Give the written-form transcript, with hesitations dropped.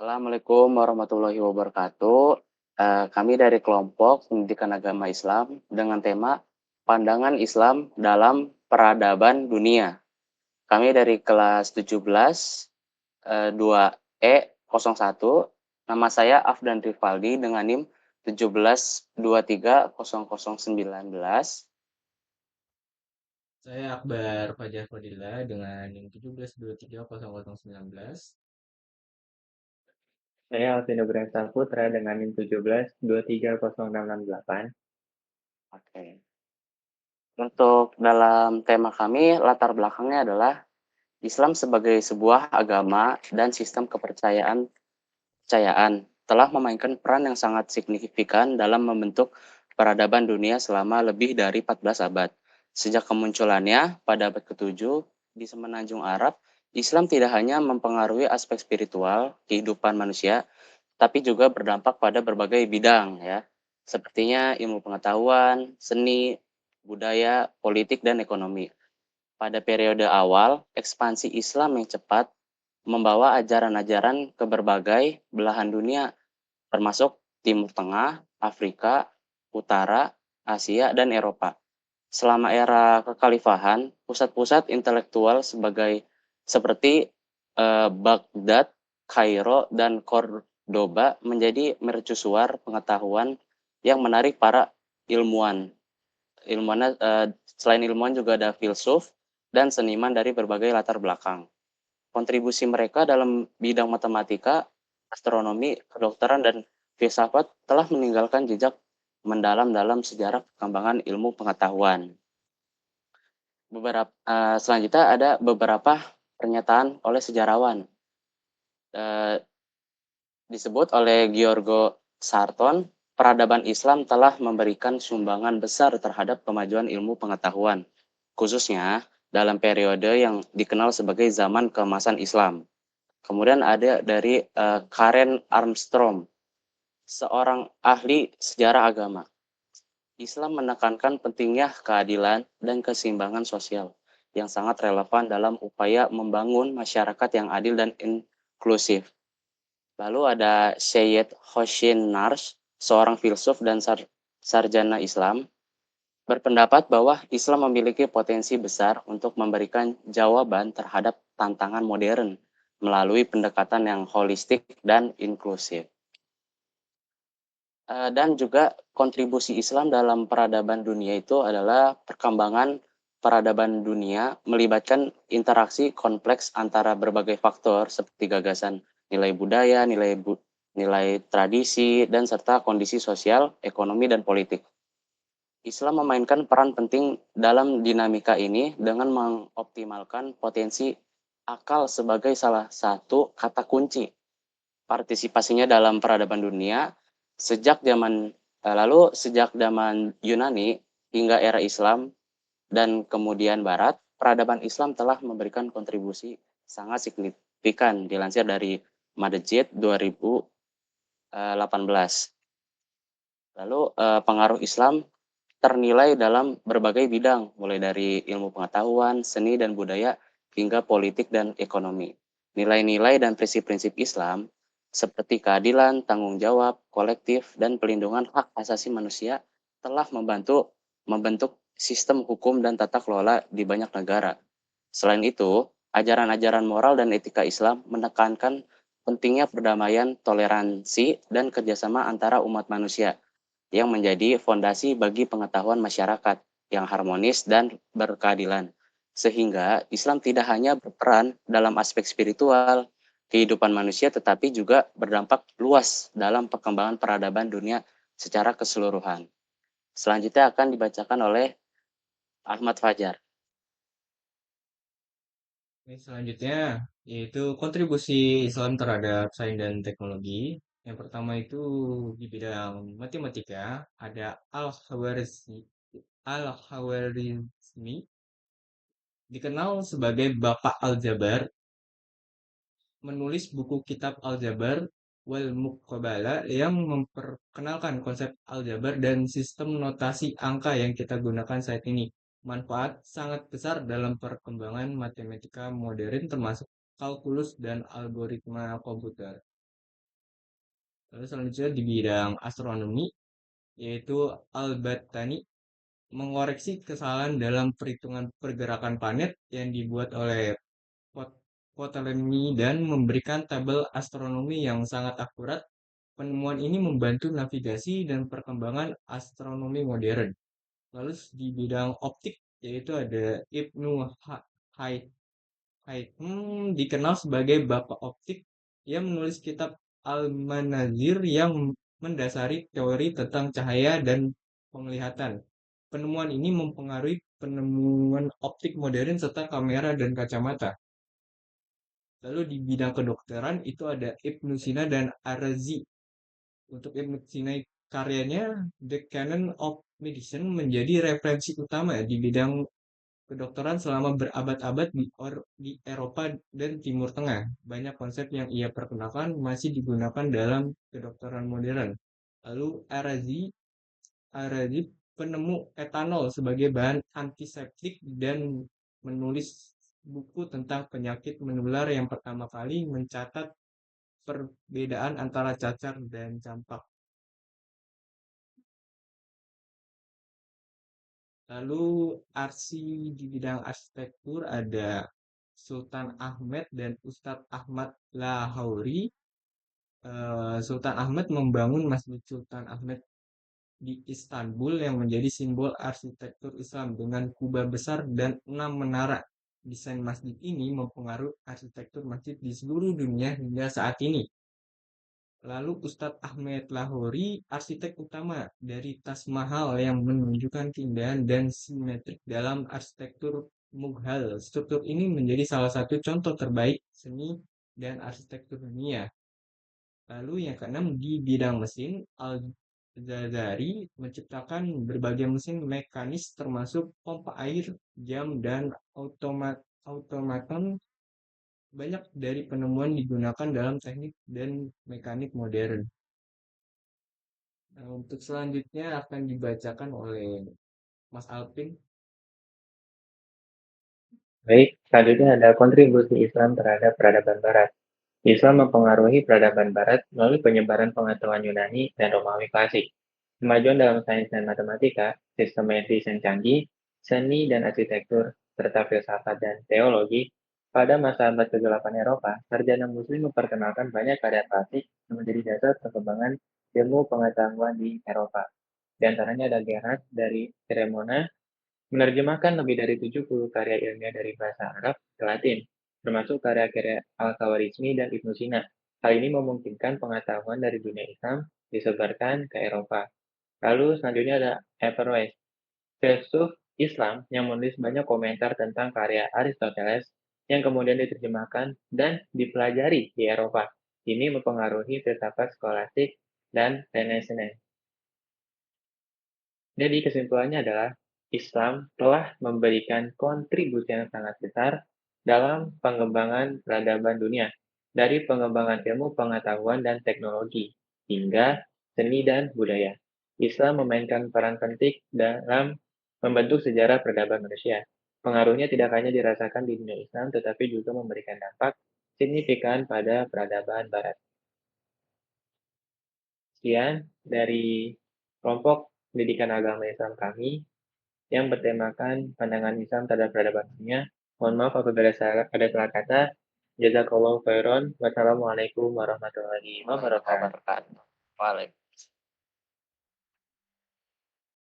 Assalamualaikum warahmatullahi wabarakatuh. Kami dari kelompok Pendidikan Agama Islam dengan tema Pandangan Islam dalam Peradaban Dunia. Kami dari kelas 17, 2E01. Nama saya Afdan Rivaldi dengan NIM 17230019. Saya Akbar Fajar Fadila dengan NIM 17230019. Saya Alvino Brensal Putra dengan NIM 17230668. Oke. Untuk dalam tema kami, latar belakangnya adalah Islam sebagai sebuah agama dan sistem kepercayaan telah memainkan peran yang sangat signifikan dalam membentuk peradaban dunia selama lebih dari 14 abad. Sejak kemunculannya pada abad ke-7 di Semenanjung Arab, Islam tidak hanya mempengaruhi aspek spiritual kehidupan manusia, tapi juga berdampak pada berbagai bidang ya. Sepertinya ilmu pengetahuan, seni, budaya, politik, dan ekonomi. Pada periode awal, ekspansi Islam yang cepat membawa ajaran-ajaran ke berbagai belahan dunia, termasuk Timur Tengah, Afrika, Utara, Asia, dan Eropa. Selama era kekhalifahan, pusat-pusat intelektual seperti Baghdad, Kairo, dan Cordoba menjadi mercusuar pengetahuan yang menarik para ilmuwan. Selain ilmuwan juga ada filsuf dan seniman dari berbagai latar belakang. Kontribusi mereka dalam bidang matematika, astronomi, kedokteran, dan filsafat telah meninggalkan jejak mendalam dalam sejarah perkembangan ilmu pengetahuan. Selanjutnya ada beberapa pernyataan oleh sejarawan. Eh, Disebut oleh Giorgio Sarton, peradaban Islam telah memberikan sumbangan besar terhadap kemajuan ilmu pengetahuan, khususnya dalam periode yang dikenal sebagai zaman keemasan Islam. Kemudian ada dari Karen Armstrong, seorang ahli sejarah agama. Islam menekankan pentingnya keadilan dan keseimbangan sosial yang sangat relevan dalam upaya membangun masyarakat yang adil dan inklusif. Lalu ada Syed Hoshin Nars, seorang filsuf dan sarjana Islam, berpendapat bahwa Islam memiliki potensi besar untuk memberikan jawaban terhadap tantangan modern melalui pendekatan yang holistik dan inklusif. Dan juga kontribusi Islam dalam peradaban dunia itu adalah perkembangan peradaban dunia melibatkan interaksi kompleks antara berbagai faktor seperti gagasan nilai budaya, nilai tradisi, dan serta kondisi sosial, ekonomi, dan politik. Islam memainkan peran penting dalam dinamika ini dengan mengoptimalkan potensi akal sebagai salah satu kata kunci partisipasinya dalam peradaban dunia sejak zaman Yunani hingga era Islam dan kemudian Barat, peradaban Islam telah memberikan kontribusi sangat signifikan dilansir dari Madejid 2018. Lalu pengaruh Islam ternilai dalam berbagai bidang, mulai dari ilmu pengetahuan, seni dan budaya, hingga politik dan ekonomi. Nilai-nilai dan prinsip-prinsip Islam seperti keadilan, tanggung jawab, kolektif, dan pelindungan hak asasi manusia telah membentuk sistem hukum dan tata kelola di banyak negara. Selain itu, ajaran-ajaran moral dan etika Islam menekankan pentingnya perdamaian, toleransi, dan kerjasama antara umat manusia yang menjadi fondasi bagi pengetahuan masyarakat yang harmonis dan berkeadilan. Sehingga Islam tidak hanya berperan dalam aspek spiritual kehidupan manusia, tetapi juga berdampak luas dalam perkembangan peradaban dunia secara keseluruhan. Selanjutnya akan dibacakan oleh Ahmad Fajar. Ini selanjutnya yaitu kontribusi Islam terhadap sains dan teknologi. Yang pertama itu di bidang matematika ada Al-Khawarizmi dikenal sebagai Bapak Aljabar, menulis buku kitab Aljabar wal Muqabalah yang memperkenalkan konsep aljabar dan sistem notasi angka yang kita gunakan saat ini. Manfaat sangat besar dalam perkembangan matematika modern termasuk kalkulus dan algoritma komputer. Lalu selanjutnya di bidang astronomi, yaitu Al-Battani mengoreksi kesalahan dalam perhitungan pergerakan planet yang dibuat oleh Ptolemy dan memberikan tabel astronomi yang sangat akurat. Penemuan ini membantu navigasi dan perkembangan astronomi modern. Lalu di bidang optik, yaitu ada Ibnu Haytham dikenal sebagai bapak optik. Ia menulis kitab Al-Manazir yang mendasari teori tentang cahaya dan penglihatan. Penemuan ini mempengaruhi penemuan optik modern serta kamera dan kacamata. Lalu di bidang kedokteran itu ada Ibnu Sina dan Ar-Razi. Untuk Ibnu Sina karyanya The Canon of Medicine menjadi referensi utama di bidang kedokteran selama berabad-abad di Eropa dan Timur Tengah. Banyak konsep yang ia perkenalkan masih digunakan dalam kedokteran modern. Lalu Ar-Razi penemu etanol sebagai bahan antiseptik dan menulis buku tentang penyakit menular yang pertama kali mencatat perbedaan antara cacar dan campak. Lalu di bidang arsitektur ada Sultan Ahmed dan Ustadz Ahmad Lahouri. Sultan Ahmed membangun Masjid Sultan Ahmed di Istanbul yang menjadi simbol arsitektur Islam dengan kubah besar dan 6 menara. Desain masjid ini mempengaruhi arsitektur masjid di seluruh dunia hingga saat ini. Lalu Ustadz Ahmed Lahori, arsitek utama dari Taj Mahal yang menunjukkan keindahan dan simetrik dalam arsitektur Mughal. Struktur ini menjadi salah satu contoh terbaik seni dan arsitektur dunia. Lalu yang keenam di bidang mesin, Al-Jazari menciptakan berbagai mesin mekanis termasuk pompa air, jam, dan automaton. Banyak dari penemuan digunakan dalam teknik dan mekanik modern. Nah, untuk selanjutnya akan dibacakan oleh Mas Alpin. Baik, selanjutnya ada kontribusi Islam terhadap peradaban Barat. Islam mempengaruhi peradaban Barat melalui penyebaran pengetahuan Yunani dan Romawi klasik. Kemajuan dalam sains dan matematika, sistem medis yang canggih, seni dan arsitektur, serta filsafat dan teologi, pada masa abad ke-8 Eropa, sarjana muslim memperkenalkan banyak karya klasik yang menjadi dasar perkembangan ilmu pengetahuan di Eropa. Di antaranya ada Gerhard dari Cremona, menerjemahkan lebih dari 70 karya ilmiah dari bahasa Arab ke Latin, termasuk karya-karya Al-Khawarizmi dan Ibnu Sina. Hal ini memungkinkan pengetahuan dari dunia Islam disebarkan ke Eropa. Lalu selanjutnya ada Averroes, filsuf Islam yang menulis banyak komentar tentang karya Aristoteles yang kemudian diterjemahkan dan dipelajari di Eropa. Ini mempengaruhi filsafat skolastik dan Renaissance. Jadi kesimpulannya adalah Islam telah memberikan kontribusi yang sangat besar dalam pengembangan peradaban dunia, dari pengembangan ilmu pengetahuan dan teknologi hingga seni dan budaya. Islam memainkan peran penting dalam membentuk sejarah peradaban manusia. Pengaruhnya tidak hanya dirasakan di dunia Islam, tetapi juga memberikan dampak signifikan pada peradaban Barat. Sekian dari kelompok pendidikan agama Islam kami yang bertemakan pandangan Islam terhadap peradaban dunia. Mohon maaf apabila ada salah kata. Jazakallahu khairan. Wassalamualaikum warahmatullahi wabarakatuh. Waalaikumsalam.